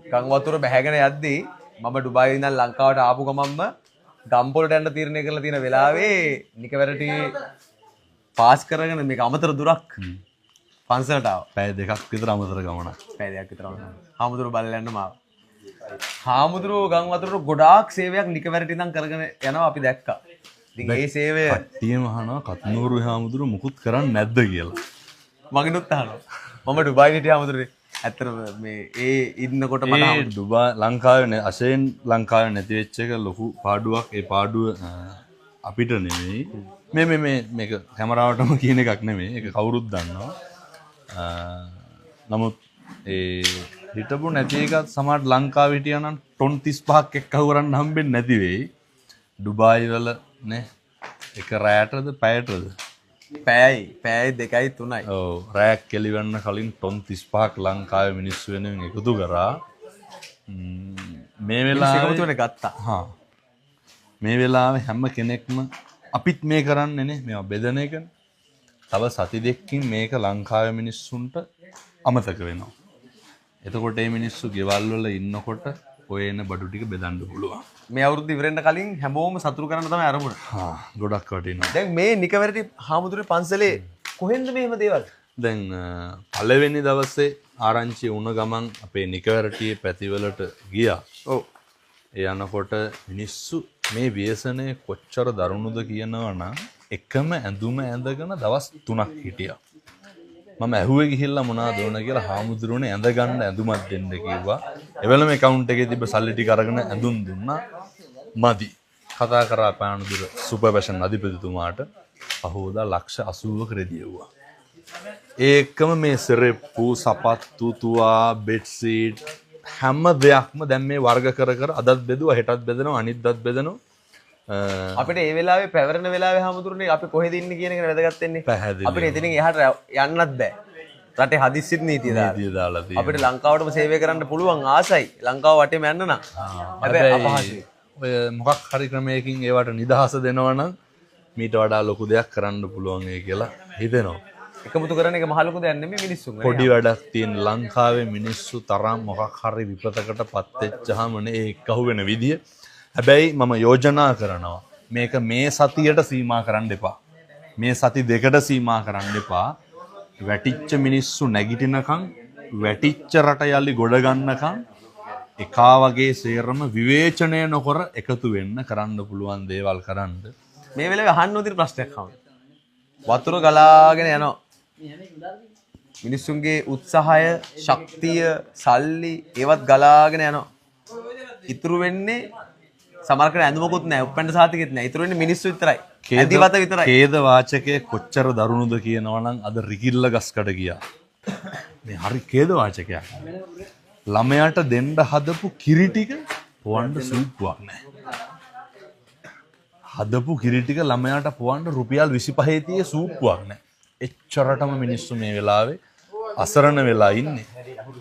ගම් වතුර බැහැගෙන යද්දී මම ඩුබායි ඉඳන් ලංකාවට ආපු ගමන්ම ගම්පොලට යන්න තීරණය කරලා තියෙන වෙලාවේ නිකවැරටි පාස් කරගෙන මේක අමතර දුරක් පන්සලට ආවා. පැය දෙකක් විතර අමතර ගමනක්. පැය දෙකක් විතර වුණා. හාමුදුරුවෝ බලලා යන්න මාව. හාමුදුරුවෝ ගම් වතුරට ගොඩාක් සේවයක් නිකවැරටි ඉඳන් කරගෙන යනවා අපි දැක්කා. ඉතින් ඒ සේවය කට්ටියම අහනවා කත්නූරු හාමුදුරුවෝ මුකුත් කරන්නේ නැද්ද කියලා. මගෙනුත් අහනවා. මම ඩුබායි හිටිය හාමුදුරුවනේ. ඇත්තටම මේ ඒ ඉන්නකොට මට ඩුබා ලංකාවේ අශයෙන් ලංකාවේ නැති වෙච්ච එක ලොකු පාඩුවක්. ඒ පාඩුව අපිට නෙමෙයි. මේක කැමරාවටම කියන එකක් නෙමෙයි. ඒක කවුරුත් දන්නවා. නමුත් ඒ හිටපු නැති එකත් සමහර ලංකාවේ හිටියා නම් ටොන් 35ක් එක්කව කරන්න හම්බෙන්නේ නැති වෙයි. ඩුබායි වල නේ එක රැයටද පැයටද පැයයි 2යි 3යි. ඔව් රැයක් කෙලිවන්න කලින් ටොන් 35ක් ලංකාවේ මිනිස්සු වෙනුවෙන් එකතු කරා. මේ වෙලාවේ ගත්තා. මේ වෙලාවේ හැම කෙනෙක්ම අපිත් මේ කරන්නේ නේ මේවා බෙදන එකනේ. තව සති දෙකකින් මේක ලංකාවේ මිනිස්සුන්ට අමතක වෙනවා. එතකොට මේ මිනිස්සු ගෙවල් වල ඉන්නකොට ඔය එන බඩු ටික බෙදන්න පුළුවන්. මේ අවුරුද්ද ඉවරෙන්න කලින් හැමෝම සතුටු කරන්න තමයි අරමුණ. ගොඩක් වටිනවා. දැන් මේ නිකවැරටි හාමුදුරුවෝ පන්සලේ කොහෙන්ද මෙහෙම දේවල්? දැන් පළවෙනි දවසේ ආරංචි වුණ ගමන් අපේ නිකවැරටියේ පැතිවලට ගියා. ඔව්. ඒ යනකොට මිනිස්සු මේ ව්‍යසනය කොච්චර දරුණුද කියනවා නම් එකම ඇඳුම ඇඳගෙන දවස් 3ක් හිටියා. මම ඇහුවේ ගිහිල්ලා මොනවද ඕන කියලා හාමුදුරුවනේ ඇඳ ගන්න ඇඳුමක් දෙන්න කිව්වා. එවලම account එකේ තිබ්බ සල්ලි ටික අරගෙන ඇඳුම් දුන්නා. මදි. කතා කරා පානදුර සුපර් ෆැෂන් අධිපතිතුමාට පහෝදා ලක්ෂ 80ක රෙදියුවා. ඒකම මේ සෙරෙප්පු, සපත්තු, තුවා, බෙඩ් සීට් හැම දෙයක්ම දැන් මේ වර්ග කර අදත් බෙදුවා, හෙටත් බෙදනවා, අනිද්දාත් බෙදනවා. අපිට ඒ වෙලාවේ පැවරෙන වෙලාවේ හාමුදුරනේ අපි කොහෙද ඉන්නේ කියන එක වැදගත් වෙන්නේ. අපිට එතනින් එහාට යන්නත් බෑ. රටේ හදිස්සිත් නීතිය දාලා තියෙනවා. අපිට ලංකාවටම සේවය කරන්න පුළුවන් ආසයි. ලංකාව වටේම යන්න නම්. හැබැයි අපහසුයි. ඔය මොකක් හරි ක්‍රමයකින් ඒවට නිදහස දෙනවා නම් මීට වඩා ලොකු දෙයක් කරන්න පුළුවන් ඒ කියලා හිතෙනවා. එකමුතු කරන එක මහ ලොකු දෙයක් නෙමෙයි මිනිස්සුන්. පොඩි වැඩක් තියෙන ලංකාවේ මිනිස්සු තරම් මොකක් හරි විපතකටපත් වෙච්චාම නේ ඒක අහුවෙන විදිය. හැබැයි මම යෝජනා කරනවා මේක මේ සතියට සීමා කරන්න එපා. මේ සති දෙකට සීමා කරන්න එපා. වැටිච්ච මිනිස්සු නැගිටිනකන් වැටිච්ච රට යලි ගොඩ ගන්නකන් එකා වගේ සේරම විවේචනය නොකර එකතු වෙන්න කරන්න පුළුවන් දේවල් කරන්න. මේ වෙලාවේ අහන්න උදින ප්‍රශ්නයක් අහන්න. වතුර ගලාගෙන යනවා. මිනිස්සුන්ගේ උත්සාහය, ශක්තිය, සල්ලි ඒවත් ගලාගෙන යනවා. ඉතුරු වෙන්නේ සමහරකට ඇඳුමකුත් නැහැ, උප්පැන්න සාතිකෙත් නැහැ. ඉතුරු වෙන්නේ මිනිස්සු විතරයි. ඇඳිවත විතරයි. ඛේද වාචකයේ කොච්චර දරුණුද කියනවා නම් අද රිකිල්ල ගස්කට ගියා. මේ හරි ඛේද වාචකයක්. ළමයාට දෙන්න හදපු කිරි ටික පොවන්න සූප්පුවක් නැහැ. හදපු කිරි ටික ළමයාට පොවන්න රුපියල් 25 තියේ සූප්පුවක් නැහැ. එච්චරටම මිනිස්සු මේ වෙලාවේ අසරණ වෙලා ඉන්නේ.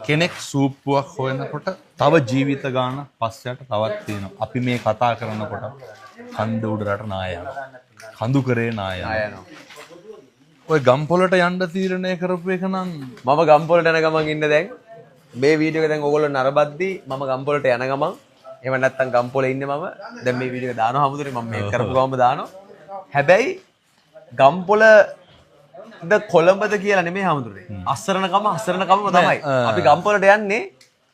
කෙනෙක් සූප්පුවක් හොයනකොට තව ජීවිත ගාන පස්සට තවත් තියෙනවා. අපි මේ කතා කරනකොට කන්ද උඩරට නායන. කඳු කරේ නායන. ඔය ගම්පොලට යන්න තීරණය කරපු එක නම් මම ගම්පොලට යන ගමන් ඉන්න දැන් මේ වීඩියෝ එක දැන් ඕගොල්ලෝ නරඹද්දි මම ගම්පොලට යන ගමන් එහෙම නැත්නම් ගම්පොලේ ඉන්නේ මම දැන් මේ වීඩියෝ එක දානවා හමුදුනේ මම මේ කරපු ගමම දානවා. හැබැයි ගම්පොල කොළඹද කියලා නෙමෙයි හමුදුනේ. අසරණකම තමයි. අපි ගම්පොලට යන්නේ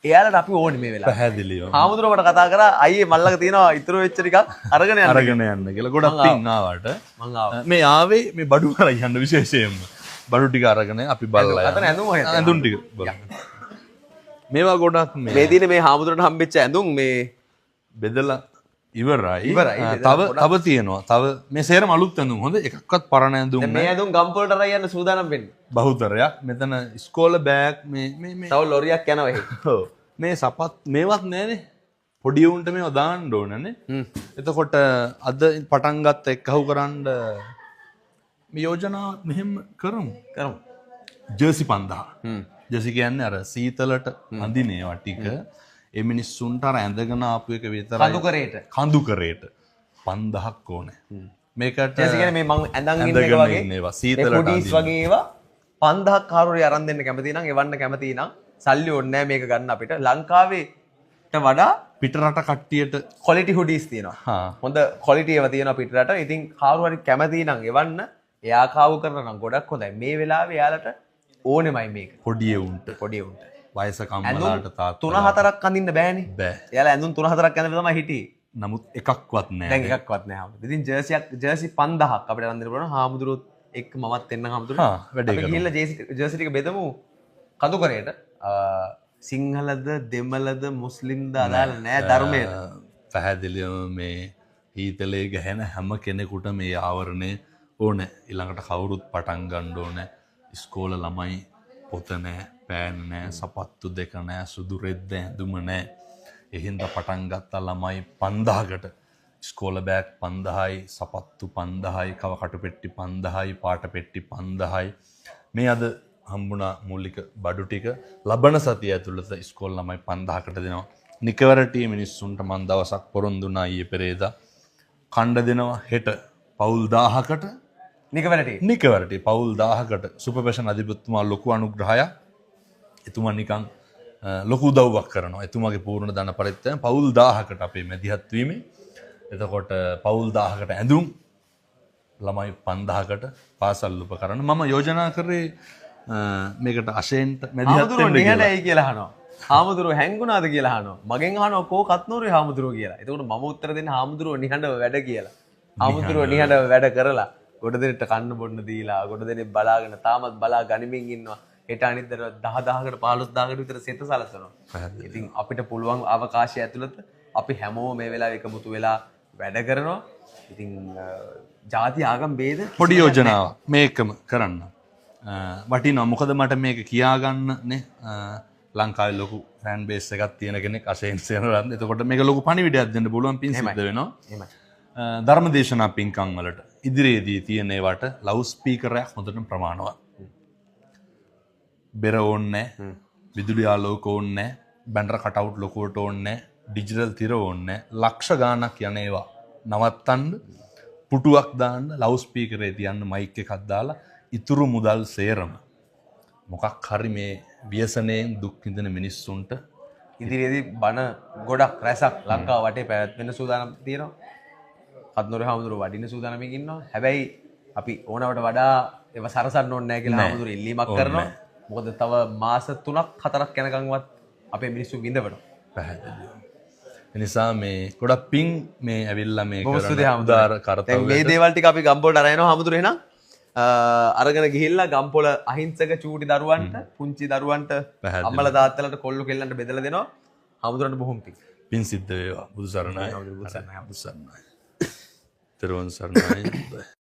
එයාලට අපි ඕනේ මේ වෙලාවට. පැහැදිලිව. හාමුදුරුවෝ මට කතා කරා අයියේ මල්ලක තියෙනවා ඉතුරු වෙච්ච ටිකක් අරගෙන යන්න කියලා. ගොඩක් පින් ආවට. මං ආවා. මේ ආවේ මේ බඩු කරා යන්න විශේෂයෙන්ම. බඩු ටික අරගෙන අපි බලලා. අතන ඇඳුම් හොයන්න. ඇඳුම් ටික බලන්න. මේවා ගොඩක් මේ දිනේ මේ හාමුදුරන්ට හම්බෙච්ච ඇඳුම් මේ බෙදලා ඉවරයි. තව තියෙනවා. තව මේ සේරම අලුත් ඇඳුම්. හොඳ එකක්වත් පරණ ඇඳුම් නෑ. මේ ඇඳුම් ගම්පොලට අරන් යන්න සූදානම් වෙන්නේ. බහුතරයක්. මෙතන ඉස්කෝලේ බෑග් මේ තව ලොරියක් යනවා එහෙ. ඔව්. මේ සපත් මේවත් නෑනේ. පොඩි උන්ට මේවා දාන්න ඕනනේ. එතකොට අද පටන් ගත්ත එක්කහුව කරන්න මේ යෝජනා මෙහෙම කරමු. ජර්සි 5000. ජර්සි කියන්නේ අර සීතලට අඳින ඒවා ටික. ඒ මිනිස්සුන්ට අර ඇඳගෙන ආපු එක විතරයි. කඳු කරේට 5000ක් ඕනේ. මේකට ජර්සි කියන්නේ මේ මං ඇඳන් ඉන්න එක වගේ සීතලට හුඩීස් වගේ ඒවා 5000ක් කාරුරේ අරන් දෙන්න කැමති නම් එවන්න කැමති නම් සල්ලි ඕනේ නැහැ මේක ගන්න අපිට. ලංකාවේට වඩා පිට රට කට්ටියට quality hoodies තියෙනවා. හොඳ quality ඒවා තියෙනවා පිට රට. ඉතින් කාරු හරි කැමති නම් එවන්න. එයා කාවු කරන නම් ගොඩක් හොඳයි. මේ වෙලාවේ එයාලට ඕනෙමයි මේක. පොඩි උන්ට පොඩි උන්ට. වයසක අම්මලාට තාත්තා 3-4ක් අඳින්න බෑනේ. බෑ. එයාලා ඇඳුම් 3-4ක් ඇඳලා තමයි හිටියේ. නමුත් එකක්වත් නෑ. දැන් එකක්වත් නෑ හාමුදුරුවෝ. ඉතින් ජර්සි 5000ක් අපිට අඳින්න පුළුවන්. හාමුදුරුවෝත් එක්ක මමත් එන්න හාමුදුරුවෝ. වැඩේ අපි ගිහිල්ලා ජර්සි ටික බෙදමු කඳුකරේට. සිංහලද දෙමළද මුස්ලිම්ද අදාළ නෑ ධර්මයට. පැහැදිලිවම මේ ඊතලේ ගැහෙන හැම කෙනෙකුට මේ ආවරණය ඕනේ. ඊළඟට කවුරුත් පටන් ගන්න ඕනේ. ඉස්කෝල ළමයි පොත නෑ, පෑන් නෑ, සපත්තු දෙක නෑ, සුදු රෙද්ද ඇඳුම නෑ. එහින්ද පටන් ගත්ත ළමයි 5000කට ඉස්කෝල බෑග් 5000යි, සපත්තු 5000යි, කව කටු පෙට්ටි 5000යි, පාට පෙට්ටි 5000යි. මේ අද හම්බුණා මූලික බඩු ටික ලබන සතිය ඇතුළත ඉස්කෝල ළමයි 5000කට දෙනවා. නිකවරටි මිනිස්සුන්ට මන් දවසක් පොරොන්දු වුණා ඊයේ පෙරේදා. කණ්ඩ දෙනවා හෙට පවුල් 1000කට නිකවරටි පවුල් 1000කට සුපර්පේෂන් අධිපතිතුමා ලොකු අනුග්‍රහයක්. එතුමා නිකන් ලොකු උදව්වක් කරනවා. එතුමාගේ පූර්ණ ධන පරිත්‍යාගයෙන් පවුල් 1000කට අපේ මැදිහත් වීමේ. එතකොට පවුල් 1000කට ඇඳුම් ළමයි 5000කට පාසල් උපකරණ මම යෝජනා කරේ මේකට අශේන්ට මැදිහත් වෙන්න නිහඬයි කියලා අහනවා. හාමුදුරුවෝ හැංගුණාද කියලා අහනවා. මගෙන් අහනවා කෝ කත්නෝරුවේ හාමුදුරුවෝ කියලා. එතකොට මම උත්තර දෙන්නේ හාමුදුරුවෝ නිහඬව වැඩ කියලා. හාමුදුරුවෝ නිහඬව වැඩ කරලා ගොඩ දෙනෙක්ට කන්න බොන්න දීලා ගොඩ දෙනෙක් බලාගෙන තාමත් බලා ගනිමින් ඉන්නවා. හෙට අනිද්දර 10000කට 15000කට විතර සෙත සලසනවා. ඉතින් අපිට පුළුවන් අවකාශය ඇතුළත අපි හැමෝම මේ වෙලාවේ එකමුතු වෙලා වැඩ කරනවා. ඉතින් ಜಾති ආගම් ભેද පොඩි යෝජනාවක් මේකම කරන්න. වටිනවා. මොකද මට මේක කියාගන්න නේ ලංකාවේ ලොකු ෆෑන් බේස් එකක් තියෙන කෙනෙක් අශේන් සේනරත්න. එතකොට මේක ලොකු පණිවිඩයක් දෙන්න පුළුවන් පින් සිද්ධ වෙනවා. ධර්මදේශනා පින්කම් වලට ඉදිරියේදී තියෙන ඒවට ලවුඩ් ස්පීකරයක් හොඳට ප්‍රමාණවත්. බෙර ඕන්නේ නැහැ. විදුලි ආලෝක ඕන්නේ නැහැ. බැනර් කටවුට් ලොකුවට ඕන්නේ නැහැ. ඩිජිටල් තිර ඕන්නේ නැහැ. ලක්ෂ ගාණක් යන ඒවා නවත්තන්න පුටුවක් දාන්න ලවුඩ් ස්පීකරේ තියන්න මයික් එකක් දාලා ඉතුරු මුදල් සේරම මොකක් හරි මේ ව්‍යසනයෙන් දුක් විඳින මිනිස්සුන්ට ඉදිරියේදී බණ ගොඩක් රැසක් ලංකාව වටේ පැවැත්වෙන්න සූදානම් තියෙනවා. කත්නෝරේ හාමුදුරුවෝ වඩින්න සූදානම්ින් ඉන්නවා. හැබැයි අපි ඕනවට වඩා ඒව සරසන්න ඕනේ නැහැ කියලා හාමුදුරුවෝ ඉල්ලීමක් කරනවා. මොකද තව මාස 3-4ක් යනකම්වත් අපේ මිනිස්සු විඳවනවා. පැහැදිලිව. එනිසා මේ ගොඩක් පිං මේ ඇවිල්ලා මේ කරන උදාර කරතව්‍ය මේ දේවල් ටික අපි ගම්පොලට අරගෙන හාමුදුරුවෝ එහෙනම් අරගෙන ගිහිල්ලා ගම්පොල අහිංසක චූටි දරුවන්ට පුංචි දරුවන්ට අම්මලා තාත්තලාට කොල්ලු කෙල්ලන්ට බෙදලා දෙනවා. හාමුදුරන්ට බොහොම පිං සිද්ධ වේවා. බුදු සරණයි. බුදු සරණයි. තෙරුවන් සරණයි.